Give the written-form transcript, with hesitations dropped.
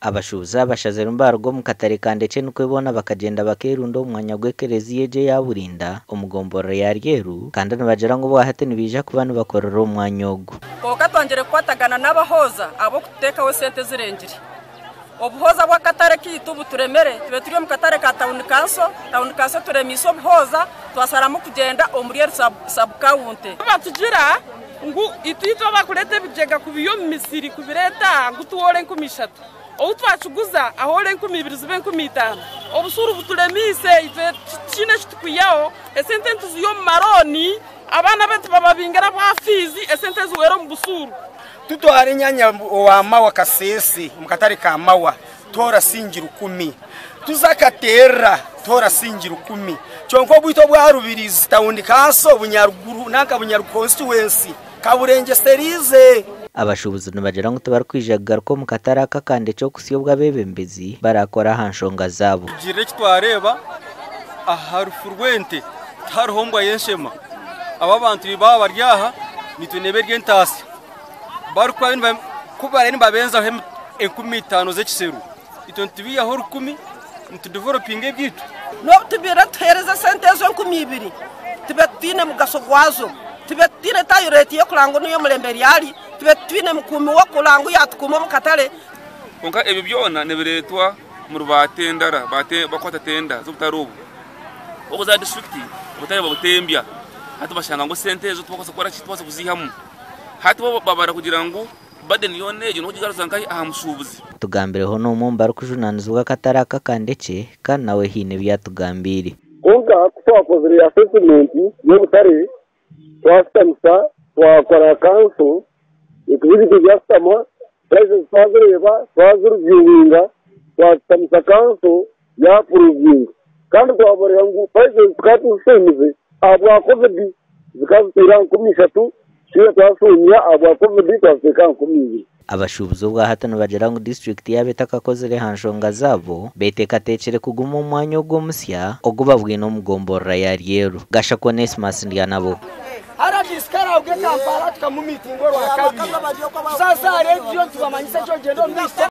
abashuza bashaze rumbargo mu katare kandece nukwebona bakagenda bakerundo umwanya gwekerezi yeje yaburinda umugomboro ya ryeru kandi nabajara ngo bahate nibija kubana bakorera umwanyogo koka twongere kwatagana n'abahoza abo kuteka we sente zirengire obuhoza bwa katare kitubu turemere tube turi mu katare ka town council turemiso buhoza twasaramu kugenda omurier sub county batugira ngu itito bakurete bijega kubiyo misiri kubireta ngutuwole nkumishatu outwachuguza ahole 2025 obusuru butulemise ife chine chitukuyao esente ntuziyo maroni abana betu bababingera bwa fizi esente zuwero mu busuru tutware nyanya wa mawa kasese mukatari ka mawa tora singira 10 tuzakatera tora singira 10 cyonko bwito bwa rubirizi tawundi kaso bunyaruguru naka bunyaru constituency kaburenge sterize abashubuzi nabajara ngo tubarkwijagara ko mu kataraka kande cyo kusiyobwa bebembezi barakora hanshonga zabo gire kitwareba aharufurwente tarhombwa yenshema aba bantu bibaba baryaha nituneberye ntasi barukwa kubara ni babenza 15 zekiseru itontibiya hor 10 ntudevelopinge byitu no tubira tereza sente zo 20 tibetine mugasogwazo tibetine tayureti yo kurango niyo mulemberi yali tibetine mukumi wo kurango yatukuma mukatale konka ebi byona nebiretwa mu rubatendara bakwata tenda zo butarubu okuza district butare babutembya hatu bashanga ngo sente zo twakoze kora kitwase kuzihamu hatu babara kugira ngo baden yoneje no kugigaruza nkai ahamushubuzi tugambireho no mumba rukujunanizwa kataraka kandece kana nawe hine byatugambiri konka twakoze ya assessment yo butare twasamsa twakora kanso ikubiri byastama president twazureba twazurubyinga twasamsa kanso ya proving kandi twaborera ngo president twatusemeze abwa covid zikazira 13 shiye twasunya abwa covid twaseka 12 abashubuzo bwa hatano bajara ngo district yabetakakozere hanshonga zabo betekatecere kuguma umwanya go musya ogubabwe no mugombora ya ryeru gasha Onesmus ndiyanabo ara diskara ubwe kampala tukamumitingo rwa kabiri sasa radio tubamanyisa cyo gendo